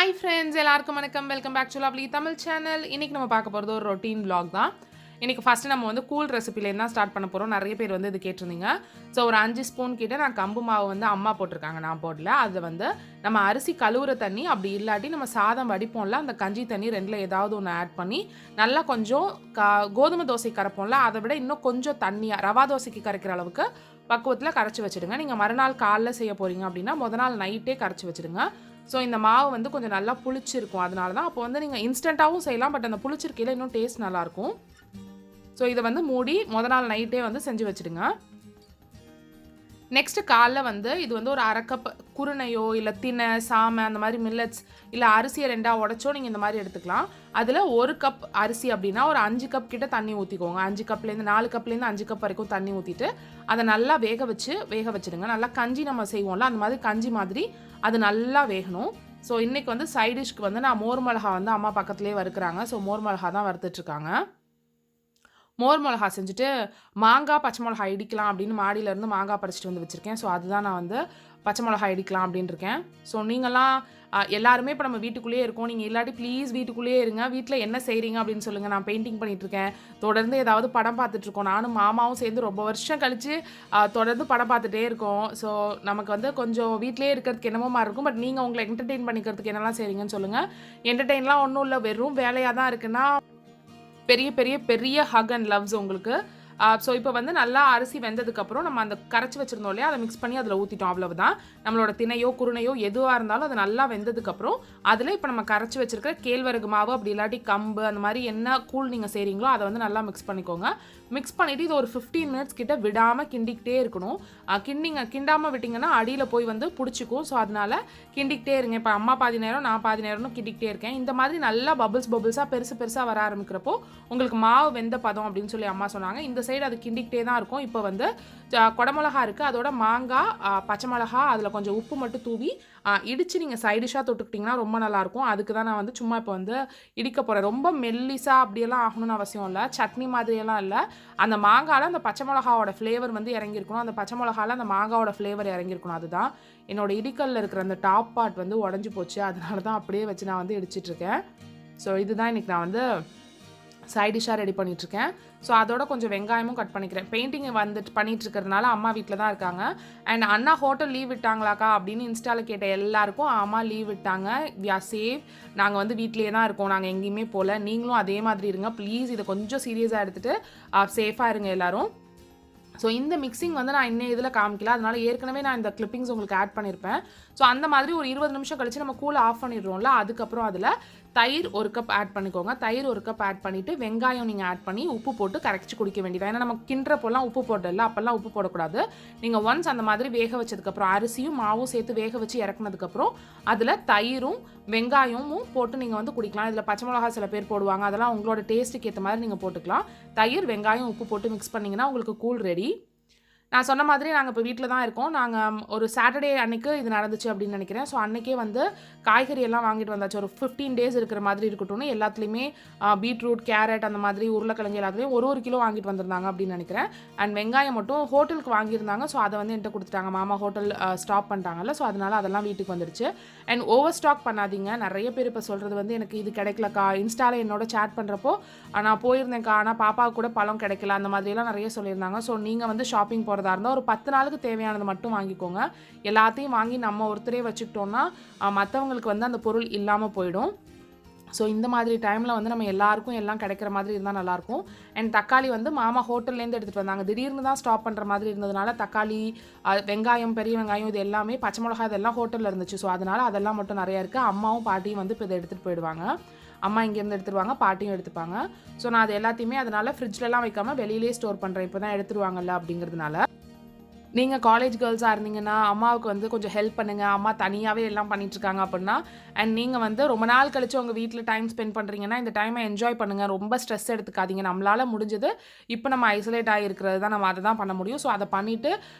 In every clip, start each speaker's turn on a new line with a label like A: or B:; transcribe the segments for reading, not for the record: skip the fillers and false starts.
A: Hi friends, எல்லாருக்கும் வணக்கம். Welcome back to lovely Tamil channel. இன்னைக்கு நம்ம பார்க்க போறது ஒரு ரொட்டீன் vlog தான். இன்னைக்கு ஃபர்ஸ்ட் நம்ம வந்து கூல் ரெசிபிலேருந்து தான் ஸ்டார்ட் பண்ண போறோம். நிறைய பேர் வந்து இது கேட்டிருந்தீங்க. ஸோ ஒரு 5 ஸ்பூன் கிட்ட நான் கம்பு மாவு வந்து அம்மா போட்டிருக்காங்க, நான் போடல. அது வந்து நம்ம அரிசி கழுவுற தண்ணி, அப்படி இல்லாட்டி நம்ம சாதம் வடிப்போம்ல, அந்த கஞ்சி தண்ணி ரெண்டில் ஏதாவது ஒன்று ஆட் பண்ணி நல்லா கொஞ்சம் கோதுமை தோசை கரைப்போம்ல, அதை விட இன்னும் கொஞ்சம் தண்ணியாக ரவா தோசைக்கு கரைக்கிற அளவுக்கு பக்குவத்தில் கரைச்சி வச்சுடுங்க. நீங்கள் மறுநாள் காலைல செய்ய போகிறீங்க அப்படின்னா நாள் நைட்டே கரைச்சி வச்சுடுங்க. ஸோ இந்த மாவு வந்து கொஞ்சம் நல்லா புளிச்சிருக்கும், அதனால தான். அப்போ வந்து நீங்கள் இன்ஸ்டண்ட்டாகவும் செய்யலாம், பட் அந்த புளிச்சிருக்கையில் இன்னும் டேஸ்ட் நல்லாயிருக்கும். ஸோ இதை வந்து மூடி நாள் நைட்டே வந்து செஞ்சு வச்சுடுங்க. நெக்ஸ்ட்டு காலைல வந்து இது வந்து ஒரு அரை கப் குருணையோ இல்லை தினை சாமை அந்த மாதிரி மில்லட்ஸ் இல்லை அரிசியை ரெண்டாக உடச்சோ நீங்கள் இந்த மாதிரி எடுத்துக்கலாம். அதில் ஒரு கப் அரிசி அப்படின்னா ஒரு 5 கப் கிட்ட தண்ணி ஊற்றிக்கோங்க. 5 கப்லேருந்து 4 கப்லேருந்து 5 கப் வரைக்கும் தண்ணி ஊற்றிட்டு அதை நல்லா வேக வச்சுடுங்க. நல்லா கஞ்சி நம்ம செய்வோம்ல, அந்த மாதிரி கஞ்சி மாதிரி அது நல்லா வேகணும். ஸோ இன்றைக்கி வந்து சைட் டிஷ்க்கு வந்து நான் மோர் மிளகா வந்து அம்மா பக்கத்துலேயே வறுக்கிறாங்க. ஸோ மோர் மிளகா தான் வறுத்துட்ருக்காங்க. மோர் மிளகா செஞ்சுட்டு மாங்காய் பச்சை மிளகா இடிக்கலாம் அப்படின்னு மாடியிலேருந்து மாங்காய் பறிச்சிட்டு வந்து வச்சுருக்கேன். ஸோ அதுதான் நான் வந்து பச்சை மிளகா இடிக்கலாம் அப்படின்னு இருக்கேன். ஸோ நீங்களாம் எல்லாருமே இப்போ நம்ம வீட்டுக்குள்ளேயே இருக்கோம். நீங்கள் இல்லாட்டி ப்ளீஸ் வீட்டுக்குள்ளேயே இருங்க. வீட்டில் என்ன செய்கிறீங்க அப்படின்னு சொல்லுங்கள். நான் பெயிண்டிங் பண்ணிகிட்ருக்கேன், தொடர்ந்து ஏதாவது படம் பார்த்துட்ருக்கோம். நானும் மாமாவும் சேர்ந்து ரொம்ப வருஷம் கழித்து தொடர்ந்து படம் பார்த்துட்டே இருக்கோம். ஸோ நமக்கு வந்து கொஞ்சம் வீட்டிலே இருக்கிறதுக்கு என்னமோ மாதிரி இருக்கும். பட் நீங்கள் உங்களை என்டர்டெயின் பண்ணிக்கிறதுக்கு என்னெல்லாம் செய்கிறீங்கன்னு சொல்லுங்கள். என்டர்டெயின்லாம் ஒன்றும் இல்லை, வெறும் வேலையாக தான் இருக்குன்னா பெரிய பெரிய பெரிய ஹக் அண்ட் லவ்ஸ் உங்களுக்கு. ஸோ இப்போ வந்து நல்லா அரிசி வெந்ததுக்கப்புறம் நம்ம அந்த கரைச்சி வச்சுருந்தோம் இல்லையா, அதை மிக்ஸ் பண்ணி அதில் ஊற்றிட்டோம், அவ்வளவுதான். நம்மளோட தினையோ குருணையோ எதுவாக இருந்தாலும் அது நல்லா வெந்ததுக்கப்புறம் அதில் இப்போ நம்ம கரைச்சி வச்சுருக்கிற கேழ்வரகு மாவு அப்படி இல்லாட்டி கம்பு அந்த மாதிரி என்ன கூழ் நீங்கள் செய்கிறீங்களோ அதை வந்து நல்லா மிக்ஸ் பண்ணிக்கோங்க. மிக்ஸ் பண்ணிவிட்டு இது ஒரு 15 மினிட்ஸ் கிட்ட விடாமல் கிண்டிக்கிட்டே இருக்கணும். கிண்டாமல் விட்டிங்கன்னா அடியில் போய் வந்து பிடிச்சிக்கும். ஸோ அதனால் கிண்டிக்கிட்டே இருங்க. இப்போ அம்மா பாதி நேரம் நான் பாதி நேரம்னு கிண்டிக்கிட்டே இருக்கேன். இந்த மாதிரி நல்லா பபிள்ஸாக பெருசாக வர ஆரம்பிக்கிறப்போ உங்களுக்கு மாவு வெந்த பதம் அப்படின்னு சொல்லி அம்மா சொன்னாங்க. இந்த சைடு அது கிண்டிக்கிட்டே தான் இருக்கும். இப்போ வந்து குடமிளகா இருக்குது, அதோட மாங்காய் பச்சை மிளகா அதில் கொஞ்சம் உப்பு மட்டும் தூவி இடித்து நீங்கள் சைடிஷாக தொட்டுக்கிட்டிங்கன்னா ரொம்ப நல்லாயிருக்கும். அதுக்கு தான் நான் வந்து சும்மா இப்போ வந்து இடிக்க போகிறேன். ரொம்ப மெல்லிஸாக அப்படியெல்லாம் ஆகணும்னு அவசியம் இல்லை, சட்னி மாதிரியெல்லாம் இல்லை. அந்த மாங்காயில் அந்த பச்சை மிளகாவோட ஃப்ளேவர் வந்து இறங்கியிருக்கணும், அந்த பச்சை மிளகாவில் அந்த மாங்காவோட ஃப்ளேவர் இறங்கியிருக்கணும். அதுதான் என்னோடய இடிக்கல்லில் இருக்கிற அந்த டாப் பார்ட் வந்து உடஞ்சி போச்சு, அதனால தான் அப்படியே வச்சு நான் வந்து இடிச்சிட்ருக்கேன். ஸோ இதுதான் இன்றைக்கி நான் வந்து சைட் டிஷ்ஷாக ரெடி பண்ணிகிட்ருக்கேன். ஸோ அதோட கொஞ்சம் வெங்காயமும் கட் பண்ணிக்கிறேன். பெயிண்டிங் வந்துட்டு பண்ணிகிட்டு இருக்கிறதுனால அம்மா வீட்டில் தான் இருக்காங்க. அண்ட் அண்ணா ஹோட்டல் லீவ் விட்டாங்களாக்கா அப்படின்னு இன்ஸ்டாவில் கேட்ட எல்லாருக்கும் அம்மா லீவ் விட்டாங்க. We are safe. நாங்கள் வந்து வீட்லேயே தான் இருக்கோம், நாங்கள் எங்கேயுமே போகல. நீங்களும் அதே மாதிரி இருங்க ப்ளீஸ். இதை கொஞ்சம் சீரியஸாக எடுத்துகிட்டு சேஃபாக இருங்க எல்லோரும். ஸோ இந்த மிக்சிங் வந்து நான் இன்னும் இதில் காமிக்கல, அதனால் ஏற்கனவே நான் இந்த கிளிப்பிங்ஸ் உங்களுக்கு ஆட் பண்ணியிருப்பேன். ஸோ அந்த மாதிரி ஒரு 20 நிமிஷம் கழிச்சு நம்ம கூல் ஆஃப் பண்ணிடுறோம்ல, அதுக்கப்புறம் அதில் தயிர் 1 கப் ஆட் பண்ணிக்கோங்க. தயிர் 1 கப் ஆட் பண்ணிவிட்டு வெங்காயம் நீங்கள் ஆட் பண்ணி உப்பு போட்டு கரைச்சி குடிக்க வேண்டியது. ஏன்னா நம்ம கிண்டுறப்போலாம் உப்பு போடல, அப்போல்லாம் உப்பு போடக்கூடாது. நீங்கள் ஒன்ஸ் அந்த மாதிரி வேக வச்சதுக்கப்புறம் அரிசியும் மாவும் சேர்த்து வேக வச்சு இறக்குனதுக்கப்புறம் அதில் தயிரும் வெங்காயமும் போட்டு நீங்கள் வந்து குடிக்கலாம். இதில் பச்சை மிளகா சில பேர் போடுவாங்க, அதெல்லாம் உங்களோட டேஸ்ட்டுக்கு ஏற்ற மாதிரி நீங்கள் போட்டுக்கலாம். தயிர் வெங்காயம் உப்பு போட்டு மிக்ஸ் பண்ணிங்கன்னா உங்களுக்கு கூல் ரெடி. நான் சொன்ன மாதிரி நாங்கள் இப்போ வீட்டில் தான் இருக்கோம். நாங்கள் ஒரு சாட்டர்டே அன்றைக்கு இது நடந்துச்சு அப்படின்னு நினைக்கிறேன். ஸோ அன்றைக்கே வந்து காய்கறி எல்லாம் வாங்கிட்டு வந்தாச்சு. ஒரு 15 டேஸ் இருக்கிற மாதிரி இருக்கட்டும்னு எல்லாத்துலேயுமே பீட்ரூட் கேரட் அந்த மாதிரி உருளைக்கிழங்கு எல்லாத்துலேயும் ஒரு கிலோ வாங்கிட்டு வந்திருந்தாங்க அப்படின்னு நினைக்கிறேன். அண்ட் வெங்காயம் மட்டும் ஹோட்டலுக்கு வாங்கியிருந்தாங்க. ஸோ அதை வந்து என்கிட்ட கொடுத்துட்டாங்க. மாமா ஹோட்டல் ஸ்டாப் பண்ணிட்டாங்கல்ல, ஸோ அதனால் அதெல்லாம் வீட்டுக்கு வந்துடுச்சு. அண்ட் ஓவர் ஸ்டாக் பண்ணாதீங்க. நிறைய பேர் இப்போ சொல்கிறது வந்து எனக்கு இது கிடைக்கலக்கா, இன்ஸ்டாவில் என்னோட சேட் பண்ணுறப்போ நான் போயிருந்தேன்க்கா ஆனால் பாப்பாவுக்கு கூட பழம் கிடைக்கல அந்த மாதிரியெல்லாம் நிறைய சொல்லியிருந்தாங்க. ஸோ நீங்கள் வந்து ஷாப்பிங் போகிறதா இருந்தால் ஒரு 10 நாளுக்கு தேவையானது மட்டும் வாங்கிக்கோங்க. எல்லாத்தையும் வாங்கி நம்ம ஒருத்தரே வச்சுக்கிட்டோன்னா மற்றவங்களுக்கு வந்து அந்த பொருள் இல்லாமல் போயிடும். ஸோ இந்த மாதிரி டைமில் வந்து நம்ம எல்லாருக்கும் எல்லாம் கிடைக்கிற மாதிரி இருந்தால் நல்லாயிருக்கும். அண்ட் தக்காளி வந்து மாமா ஹோட்டல்லேருந்து எடுத்துகிட்டு வந்தாங்க. திடீர்னு தான் ஸ்டாப் பண்ணுற மாதிரி இருந்ததுனால தக்காளி வெங்காயம் பெரிய வெங்காயம் இது எல்லாமே பச்சை மிளகா இதெல்லாம் ஹோட்டலில் இருந்துச்சு. ஸோ அதனால் அதெல்லாம் மட்டும் நிறையா இருக்குது. அம்மாவும் பாட்டியும் வந்து இப்போ இதை எடுத்துகிட்டு போயிடுவாங்க. அம்மா இங்கேருந்து எடுத்துருவாங்க, பாட்டியும் எடுத்துப்பாங்க. ஸோ நான் அது எல்லாத்தையுமே அதனால் ஃப்ரிட்ஜ்லலாம் வைக்காமல் வெளியிலே ஸ்டோர் பண்ணுறேன், இப்போ தான் எடுத்துருவாங்கல்ல அப்படிங்கிறதுனால. நீங்கள் காலேஜ் கேர்ள்ஸாக இருந்தீங்கன்னா அம்மாவுக்கு வந்து கொஞ்சம் ஹெல்ப் பண்ணுங்கள். அம்மா தனியாகவே எல்லாம் பண்ணிகிட்ருக்காங்க அப்படின்னா. அண்ட் நீங்கள் வந்து ரொம்ப நாள் கழிச்சு உங்கள் வீட்டில் டைம் ஸ்பெண்ட் பண்ணுறீங்கன்னா இந்த டைமை என்ஜாய் பண்ணுங்கள். ரொம்ப ஸ்ட்ரெஸ் எடுத்துக்காதீங்க. நம்மளால் முடிஞ்சது இப்போ நம்ம ஐசோலேட் ஆகிருக்கிறது தான், நம்ம அதை தான் பண்ண முடியும். ஸோ அதை பண்ணிவிட்டு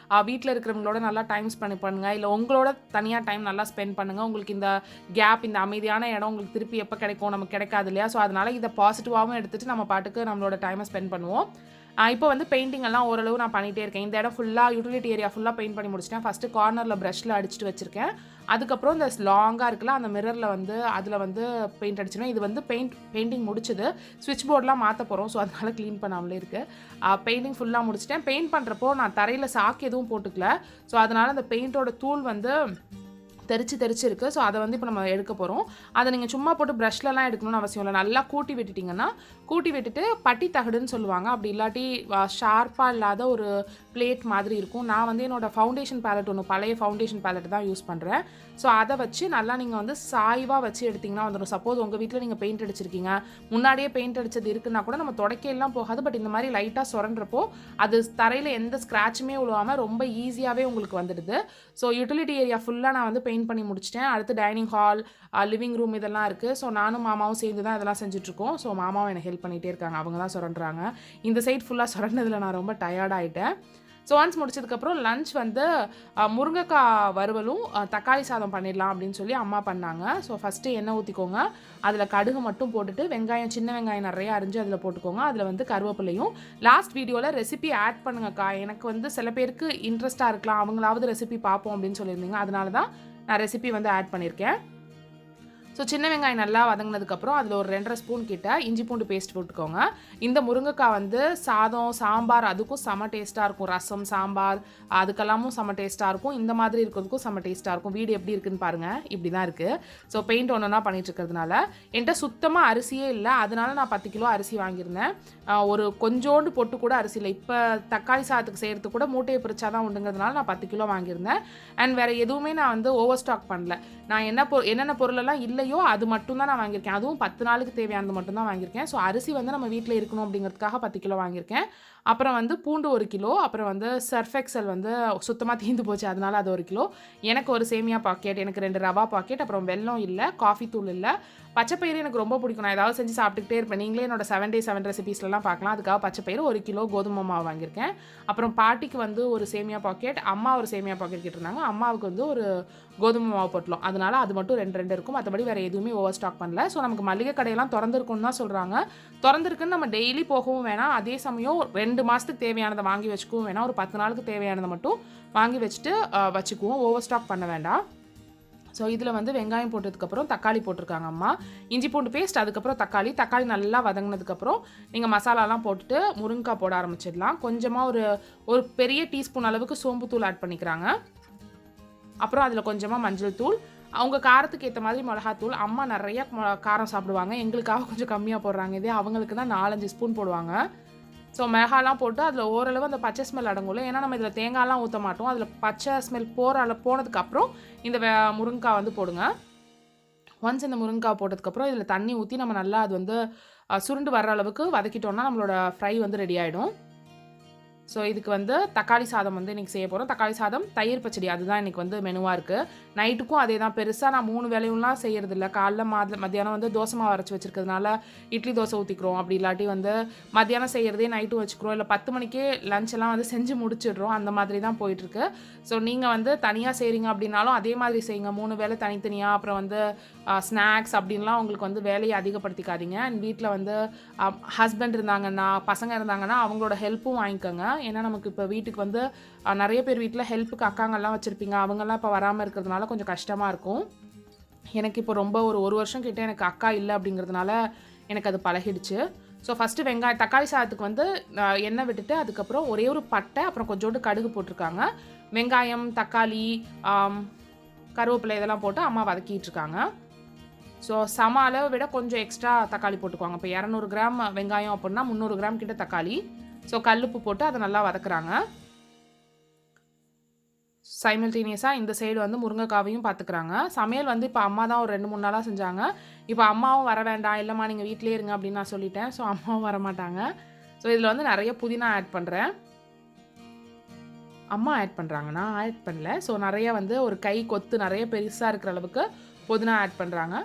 A: வீட்டில் இருக்கிறவங்களோட நல்லா டைம் ஸ்பெண்ட் பண்ணுங்கள். இல்லை உங்களோட தனியாக டைம் நல்லா ஸ்பெண்ட் பண்ணுங்கள். உங்களுக்கு இந்த கேப், இந்த அமைதியான இடம் உங்களுக்கு திருப்பி எப்போ கிடைக்கும், நமக்கு கிடைக்காது இல்லையா? ஸோ அதனால் இதை பாசிட்டிவாகவும் எடுத்துகிட்டு நம்ம பாட்டுக்கு நம்மளோட டைமை ஸ்பெண்ட் பண்ணுவோம். இப்போ வந்து பெயிண்டிங் எல்லாம் ஓரளவு நான் பண்ணிகிட்டே இருக்கேன். இந்த இடம் ஃபுல்லாக யூட்டிலிட்டி ஏரியா ஃபுல்லாக பெயிண்ட் பண்ணி முடிச்சிட்டேன். ஃபஸ்ட்டு கார்னரில் ப்ரஷில் அடிச்சுட்டு வச்சுருக்கேன். அதுக்கப்புறம் இந்த லாங்காக இருக்குல்ல அந்த மிரரில் வந்து அதில் வந்து பெயிண்ட் அடிச்சிடுவேன். இது வந்து பெயிண்டிங் முடிச்சுது. ஸ்விட்ச் போர்டெலாம் மாற்ற போகிறோம். ஸோ அதனால் க்ளீன் பண்ணாமலே இருக்குது. பெயிண்டிங் ஃபுல்லாக முடிச்சிட்டேன். பெயிண்ட் பண்ணுறப்போ நான் தரையில் சாக்கு எதுவும் போட்டுக்கல. ஸோ அதனால் அந்த பெயிண்டோட தூள் வந்து தெரிச்சு இருக்குது. ஸோ அதை வந்து இப்போ நம்ம எடுக்க போகிறோம். அதை நீங்கள் சும்மா போட்டு ப்ரஷ்லலாம் எடுக்கணும்னு அவசியம் இல்லை. நல்லா கூட்டி விட்டுட்டிங்கன்னா கூட்டி விட்டுட்டு பட்டி தகடுன்னு சொல்லுவாங்க. அப்படி இல்லாட்டி ஷார்ப்பாக இல்லாத ஒரு பிளேட் மாதிரி இருக்கும். நான் வந்து என்னோடய ஃபவுண்டேஷன் பேலட் ஒன்று பழைய ஃபவுண்டேஷன் பேலட் தான் யூஸ் பண்ணுறேன். ஸோ அதை வச்சு நல்லா நீங்கள் வந்து சாய்வாக வச்சு எடுத்திங்கன்னா வந்துடும். சப்போஸ் உங்கள் வீட்டில் நீங்கள் பெயிண்ட் அடிச்சிருக்கீங்க, முன்னாடியே பெயிண்ட் அடிச்சது இருக்குன்னா கூட நம்ம தொடக்கையெல்லாம் போகாது. பட் இந்த மாதிரி லைட்டாக சுரண்டுறப்போ அது தரையில் எந்த ஸ்க்ராட்சுமே விழுவாமல் ரொம்ப ஈஸியாகவே உங்களுக்கு வந்துடுது. ஸோ யூட்டிலிட்டி ஏரியா ஃபுல்லாக நான் வந்து பெயிண்ட் பண்ணி முடிச்சிட்டேன். அடுத்து டைனிங் ஹால், லிவிங் ரூம் இதெல்லாம் இருக்குது. ஸோ நானும் மாமாவும் சேர்ந்து தான் இதெல்லாம் செஞ்சுட்ருக்கோம். ஸோ மாமாவும் எனக்கு ஹெல்ப் பண்ணிகிட்டே இருக்காங்க. அவங்க தான் சுரண்டுறாங்க. இந்த சைட் ஃபுல்லாக சுரண்டதில் நான் ரொம்ப டயர்டாகிட்டேன். ஸோ ஒன்ஸ் முடிச்சதுக்கப்புறம் லன்ச் வந்து முருங்கைக்காய் வறுவலும் தக்காளி சாதம் பண்ணிடலாம் அப்படின்னு சொல்லி அம்மா பண்ணாங்க. ஸோ ஃபஸ்ட்டு எண்ணெய் ஊற்றிக்கோங்க. அதில் கடுகு மட்டும் போட்டுட்டு வெங்காயம், சின்ன வெங்காயம் நிறைய அரிஞ்சு அதில் போட்டுக்கோங்க. அதில் வந்து கருவேப்பிலையும். லாஸ்ட் வீடியோவில் ரெசிபி ஆட் பண்ணுங்கக்கா, எனக்கு வந்து சில பேருக்கு இன்ட்ரெஸ்ட்டாக இருக்கலாம், அவங்களாவது ரெசிபி பார்ப்போம் அப்படின்னு சொல்லியிருந்தீங்க. அதனால தான் நான் ரெசிபி வந்து ஆட் பண்ணியிருக்கேன். ஸோ சின்ன வெங்காயம் நல்லா வதங்கினதுக்கப்புறம் அதில் ஒரு 2.5 ஸ்பூன் கிட்ட இஞ்சி பூண்டு பேஸ்ட் போட்டுக்கோங்க. இந்த முருங்கைக்காய் வந்து சாதம், சாம்பார் அதுக்கும் செம்ம டேஸ்ட்டாக இருக்கும். ரசம், சாம்பார் அதுக்கெல்லாமும் செம்ம டேஸ்ட்டாக இருக்கும். இந்த மாதிரி இருக்கிறதுக்கும் செம்ம டேஸ்ட்டாக இருக்கும். வீடு எப்படி இருக்குன்னு பாருங்கள். இப்படி தான் இருக்குது. ஸோ பெயிண்ட் ஒன்றா பண்ணிட்டு இருக்கிறதுனால என்கிட்ட சுத்தமாக அரிசியே இல்லை. அதனால நான் 10 கிலோ அரிசி வாங்கியிருந்தேன். ஒரு கொஞ்சோண்டு பொட்டு கூட அரிசி இல்லை. இப்போ தக்காளி சாதத்துக்கு செய்கிறதுக்கு கூட மூட்டையை பிரிச்சா தான் உண்டுங்கிறதுனால நான் 10 கிலோ வாங்கியிருந்தேன். அண்ட் வேறு எதுவுமே நான் வந்து ஓவர் ஸ்டாக் பண்ணல. நான் என்னென்ன பொருளெல்லாம் இல்லையோ அது மட்டும் தான் நான் வாங்கியிருக்கேன். அதுவும் 10 நாளுக்கு தேவையானது மட்டும் தான் வாங்கியிருக்கேன். ஸோ அரிசி வந்து நம்ம வீட்டில் இருக்கணும் அப்படிங்கிறதுக்காக 10 கிலோ வாங்கியிருக்கேன். அப்புறம் வந்து பூண்டு 1 கிலோ, அப்புறம் வந்து சர்ஃப் எக்ஸல் வந்து சுத்தமாக தீர்ந்து போச்சு, அதனால அது 1 கிலோ. எனக்கு ஒரு சேமியா பாக்கெட், எனக்கு 2 ரவா பாக்கெட், அப்புறம் வெல்லம் இல்லை, காஃபி தூள் இல்லை. பச்சைப்பயிறு எனக்கு ரொம்ப பிடிக்கும். நான் ஏதாவது செஞ்சு சாப்பிட்டுக்கிட்டே இருப்பேன். நீங்களே என்னோட 7 Day 7 ரெசிபீஸ்லாம் பார்க்கலாம். அதுக்காக பச்சைப்பயிறு 1 கிலோ, கோதுமை மாவு வாங்கியிருக்கேன். அப்புறம் பாட்டிக்கு வந்து ஒரு சேமியா பாக்கெட், அம்மா ஒரு சேமியா பாக்கெட் கேட்டிருந்தாங்க. அம்மாவுக்கு வந்து ஒரு கோதுமை மாவு பொட்டலம். அதனால அது மட்டும் 2 இருக்கும். மற்றபடி வேறு எதுவுமே ஓவர் ஸ்டாக் பண்ணல. ஸோ நமக்கு மளிகை கடையெல்லாம் திறந்துருக்குன்னு தான் சொல்கிறாங்க. திறந்துருக்குன்னு நம்ம டெய்லி போகவும் வேணாம். அதே சமயம் 2 மாதத்துக்கு தேவையானதை வாங்கி வச்சுக்கவும் வேணாம். ஒரு 10 நாளுக்கு தேவையானதை மட்டும் வாங்கி வச்சுட்டு வச்சுக்குவோம். ஓவர் ஸ்டாக் பண்ண வேண்டாம். ஸோ இதில் வந்து வெங்காயம் போட்டதுக்கப்புறம் தக்காளி போட்டிருக்காங்க அம்மா. இஞ்சி பூண்டு பேஸ்ட், அதுக்கப்புறம் தக்காளி நல்லா வதங்கினதுக்கப்புறம் நீங்கள் மசாலாலாம் போட்டுட்டு முருங்கைக்காய் போட ஆரம்பிச்சிடலாம். கொஞ்சமாக ஒரு பெரிய டீஸ்பூன் அளவுக்கு சோம்புத்தூள் ஆட் பண்ணிக்கிறாங்க. அப்புறம் அதில் கொஞ்சமாக மஞ்சள் தூள், அவங்க காரத்துக்கு ஏற்ற மாதிரி மிளகாத்தூள். அம்மா நிறைய காரம் சாப்பிடுவாங்க, எங்களுக்காக கொஞ்சம் கம்மியாக போடுறாங்க. இதே அவங்களுக்கு தான் 4-5 ஸ்பூன் போடுவாங்க. ஸோ மிளகாலாம் போட்டு அதில் ஓரளவு அந்த பச்சை ஸ்மெல் அடங்கும்ல. ஏன்னா நம்ம இதில் தேங்காய்லாம் ஊற்ற மாட்டோம். அதில் பச்சை ஸ்மெல் போனதுக்கப்புறம் இந்த முருங்கைக்காய் வந்து போடுங்க. ஒன்ஸ் இந்த முருங்கைக்காய் போட்டதுக்கப்புறம் இதில் தண்ணி ஊற்றி நம்ம நல்லா அது வந்து சுருண்டு வர்ற அளவுக்கு வதக்கிட்டோம்னா நம்மளோட ஃப்ரை வந்து ரெடி ஆகிடும். ஸோ இதுக்கு வந்து தக்காளி சாதம் வந்து இன்றைக்கி செய்ய போகிறோம். தக்காளி சாதம், தயிர் பச்சடி, அதுதான் இன்றைக்கி வந்து மெனுவாக இருக்குது. நைட்டுக்கும் அதே தான். பெருசாக நான் 3 வேலையும்லாம் செய்கிறதில்ல. காலைல மத்தியானம் வந்து தோசை மாவு அரைச்சி வச்சுருக்கிறதுனால இட்லி தோசை ஊற்றிக்கிறோம். அப்படி இல்லாட்டி வந்து மத்தியானம் செய்கிறதே நைட்டும் வச்சுக்கிறோம். இல்லை 10 மணிக்கே லஞ்செல்லாம் வந்து செஞ்சு முடிச்சிடுறோம். அந்த மாதிரி தான் போயிட்டுருக்கு. ஸோ நீங்கள் வந்து தனியாக செய்கிறீங்க அப்படின்னாலும் அதே மாதிரி செய்யுங்க. 3 வேலை தனித்தனியாக. அப்புறம் வந்து ஸ்நாக்ஸ் அப்படின்லாம் உங்களுக்கு வந்து வேலையை அதிகப்படுத்திக்காதீங்க. அண்ட் வீட்டில் வந்து ஹஸ்பண்ட் இருந்தாங்கன்னா, பசங்க இருந்தாங்கன்னா அவங்களோட ஹெல்ப்பும் வாங்கிக்கோங்க. ஏன்னா நமக்கு இப்போ வீட்டுக்கு வந்து நிறைய பேர் வீட்டில் ஹெல்ப்புக்கு அக்காங்கெல்லாம் வச்சுருப்பீங்க. அவங்கெல்லாம் இப்போ வராமல் இருக்கிறதுனால கொஞ்சம் கஷ்டமாக இருக்கும். எனக்கு இப்போ ரொம்ப ஒரு வருஷம் கிட்டே எனக்கு அக்கா இல்லை அப்படிங்கிறதுனால எனக்கு அது பழகிடுச்சு. ஸோ ஃபஸ்ட்டு தக்காளி சாதத்துக்கு வந்து எண்ணெய் விட்டுட்டு அதுக்கப்புறம் ஒரே ஒரு பட்டை, அப்புறம் கொஞ்சோண்டு கடுகு போட்டிருக்காங்க. வெங்காயம், தக்காளி, கருவேப்பிலை இதெல்லாம் போட்டு அம்மா வதக்கிட்டு இருக்காங்க. ஸோ சம அளவை விட கொஞ்சம் எக்ஸ்ட்ரா தக்காளி போட்டுக்குவாங்க. இப்போ 200 கிராம் வெங்காயம் அப்படின்னா 300 கிராம் கிட்ட தக்காளி. ஸோ கல்லுப்பு போட்டு அதை நல்லா வதக்குறாங்க. சைமல்டேனியஸாக இந்த சைடு வந்து முருங்கைக்காவையும் பார்த்துக்கிறாங்க. சமையல் வந்து இப்போ அம்மா தான் ஒரு 2-3 நாளாக செஞ்சாங்க. இப்போ அம்மாவும் வர வேண்டாம், இல்லைம்மா நீங்கள் வீட்டிலே இருங்க அப்படின்னு நான் சொல்லிட்டேன். ஸோ அம்மாவும் வர மாட்டாங்க. ஸோ இதில் வந்து நிறைய புதினா ஆட் பண்ணுறேன். அம்மா ஆட் பண்ணுறாங்க, நான் ஆட் பண்ணல. ஸோ நிறைய வந்து ஒரு கை கொத்து நிறைய பெருசாக இருக்கிற அளவுக்கு புதினா ஆட் பண்ணுறாங்க.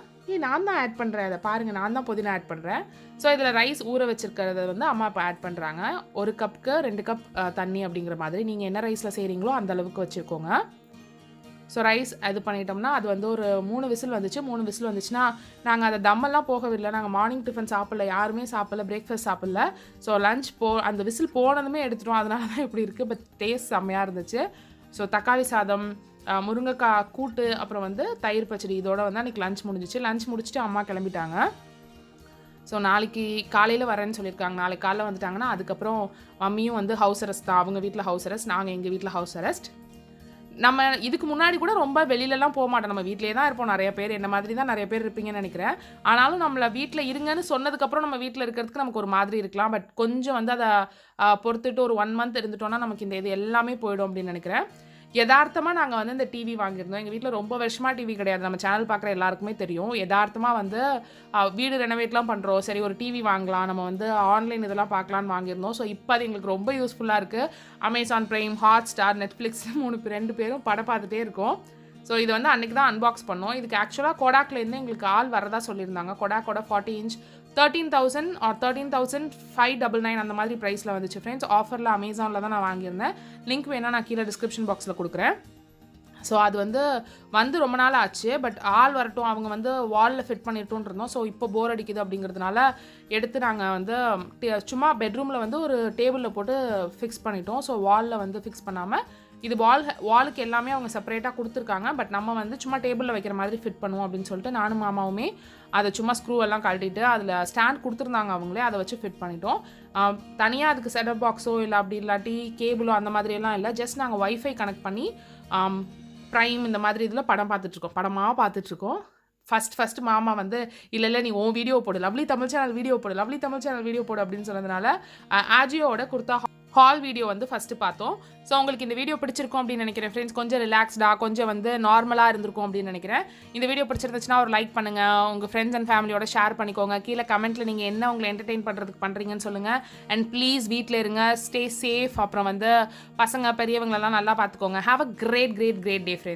A: நான் தான் ஆட் பண்ணுறேன், அதை பாருங்கள், நான் தான் புதினா ஆட் பண்ணுறேன். ஸோ இதில் ரைஸ் ஊற வச்சுருக்கிறத வந்து அம்மா இப்போ ஆட் பண்ணுறாங்க. 1 கப்புக்கு 2 கப் தண்ணி அப்படிங்கிற மாதிரி நீங்கள் என்ன ரைஸில் செய்கிறீங்களோ அந்த அளவுக்கு வச்சுருக்கோங்க. ஸோ ரைஸ் இது பண்ணிட்டோம்னா அது வந்து ஒரு 3 விசில் வந்துச்சு. 3 விசில் வந்துச்சுன்னா நாங்கள் அதை தம்மெல்லாம் போகவில்லை. நாங்கள் மார்னிங் டிஃபன் சாப்பிடல, யாருமே சாப்பிடல, பிரேக்ஃபாஸ்ட் சாப்பிடல. ஸோ லஞ்ச் அந்த விசில் போனதுமே எடுத்துட்டோம். அதனால தான் இப்படி இருக்குது. பட் டேஸ்ட் செம்மையாக இருந்துச்சு. ஸோ தக்காளி சாதம், முருங்கைக்காய் கூட்டு, அப்புறம் வந்து தயிர் பச்சடி, இதோட வந்து அன்றைக்கி லஞ்ச் முடிஞ்சிச்சு. லஞ்ச் முடிச்சுட்டு அம்மா கிளம்பிட்டாங்க. ஸோ நாளைக்கு காலையில் வரேன்னு சொல்லியிருக்காங்க. நாளைக்கு காலையில் வந்துட்டாங்கன்னா அதுக்கப்புறம் மம்மியும் வந்து ஹவுஸ் அரெஸ்ட் தான். அவங்க வீட்டில் ஹவுஸ் அரெஸ்ட், நாங்கள் எங்கள் வீட்டில் ஹவுஸ் அரெஸ்ட். நம்ம இதுக்கு முன்னாடி கூட ரொம்ப வெளியிலலாம் போக மாட்டோம். நம்ம வீட்டிலே தான் இருப்போம். நிறைய பேர் என்ன மாதிரி தான் நிறைய பேர் இருப்பீங்கன்னு நினைக்கிறேன். ஆனாலும் நம்மளை வீட்டில் இருங்கன்னு சொன்னதுக்கப்புறம் நம்ம வீட்டில் இருக்கிறதுக்கு நமக்கு ஒரு மாதிரி இருக்கலாம். பட் கொஞ்சம் வந்து அதை பொறுத்துட்டு ஒரு 1 மந்த் இருந்துட்டோம்னா நமக்கு இந்த இது எல்லாமே போயிடும் அப்படின்னு நினைக்கிறேன். யதார்த்தமாக நாங்கள் வந்து இந்த டிவி வாங்கியிருந்தோம். எங்கள் வீட்டில் ரொம்ப வருஷமாக டிவி கிடையாது. நம்ம சேனல் பார்க்குற எல்லாருக்குமே தெரியும். யதார்த்தமாக வந்து வீடு ரெனோவேட்லாம் பண்ணுறோம். சரி ஒரு டிவி வாங்கலாம், நம்ம வந்து ஆன்லைன் இதெல்லாம் பார்க்கலான்னு வாங்கியிருந்தோம். ஸோ இப்போ அது எங்களுக்கு ரொம்ப யூஸ்ஃபுல்லாக இருக்குது. அமேசான் ப்ரைம், ஹாட்ஸ்டார், நெட்ஃப்ளிக்ஸ் 2 பேரும் படம் பார்த்துட்டே இருக்கோம். ஸோ இது வந்து அன்றைக்கி தான் அன்பாக்ஸ் பண்ணோம். இதுக்கு ஆக்சுவலாக கொடாக்லேருந்து எங்களுக்கு ஆள் வரதா சொல்லியிருந்தாங்க. கொடாக்கோட 40 இன்ச் 13,000 ஆர் 13,599 அந்த மாதிரி ப்ரைஸில் வந்துச்சு ஃப்ரெண்ட்ஸ். ஆஃபரில் அமேசானில் தான் நான் வாங்கியிருந்தேன். லிங்க் வேணால் நான் கீழே டிஸ்கிரிப்ஷன் பாக்ஸில் கொடுக்குறேன். ஸோ அது வந்து ரொம்ப நாள் ஆச்சு. பட் ஆள் வரட்டும், அவங்க வந்து வாலில் ஃபிட் பண்ணிட்டோன்னு இருந்தோம். ஸோ இப்போ போர் அடிக்குது அப்படிங்கிறதுனால எடுத்து நாங்கள் வந்து சும்மா பெட்ரூமில் வந்து ஒரு டேபிளில் போட்டு ஃபிக்ஸ் பண்ணிட்டோம். ஸோ வாலில் வந்து ஃபிக்ஸ் பண்ணாமல் இது வாலுக்கு எல்லாமே அவங்க செப்பரேட்டாக கொடுத்துருக்காங்க. பட் நம்ம வந்து சும்மா டேபிளில் வைக்கிற மாதிரி ஃபிட் பண்ணுவோம் அப்படின்னு சொல்லிட்டு நானும் மாமாவுமே அதை சும்மா ஸ்க்ரூ எல்லாம் கழட்டிட்டு அதில் ஸ்டாண்ட் கொடுத்துருந்தாங்க அவங்களே, அதை வச்சு ஃபிட் பண்ணிட்டோம். தனியாக அதுக்கு செட்டப் பாக்ஸோ இல்லை அப்படி இல்லாட்டி கேபிளோ அந்த மாதிரியெல்லாம் இல்லை. ஜஸ்ட் நாங்கள் வைஃபை கனெக்ட் பண்ணி ப்ரைம் இந்த மாதிரி இதில் படமாக பார்த்துட்ருக்கோம். ஃபஸ்ட்டு மாமா வந்து இல்லை நீ உன் வீடியோ போடு, லவ்லி தமிழ் சேனல் வீடியோ போடு அப்படின்னு சொன்னதுனால ஆஜியோட கொடுத்தா ஹால் வீடியோ வந்து ஃபஸ்ட்டு பார்த்தோம். ஸோ உங்களுக்கு இந்த வீடியோ பிடிச்சிருக்கும் அப்படின்னு நினைக்கிறேன் ஃப்ரெண்ட்ஸ். கொஞ்சம் ரிலாக்ஸ்டாக, கொஞ்சம் வந்து நார்மலாக இருந்திருக்கும் அப்படின்னு நினைக்கிறேன். இந்த வீடியோ பிடிச்சிருந்துச்சுன்னா ஒரு லைக் பண்ணுங்கள், உங்கள் ஃப்ரெண்ட்ஸ் அண்ட் ஃபேமிலியோட ஷேர் பண்ணிக்கோங்க. கீழே கமெண்ட்டில் நீங்கள் என்ன உங்களை என்டர்டெயின் பண்ணுறீங்கன்னு சொல்லுங்கள். அண்ட் ப்ளீஸ் வீட்டில் இருங்க, ஸ்டே சேஃப். அப்புறம் வந்து பசங்க பெரியவங்களெல்லாம் நல்லா பார்த்துக்கோங்க. Have a great day friends.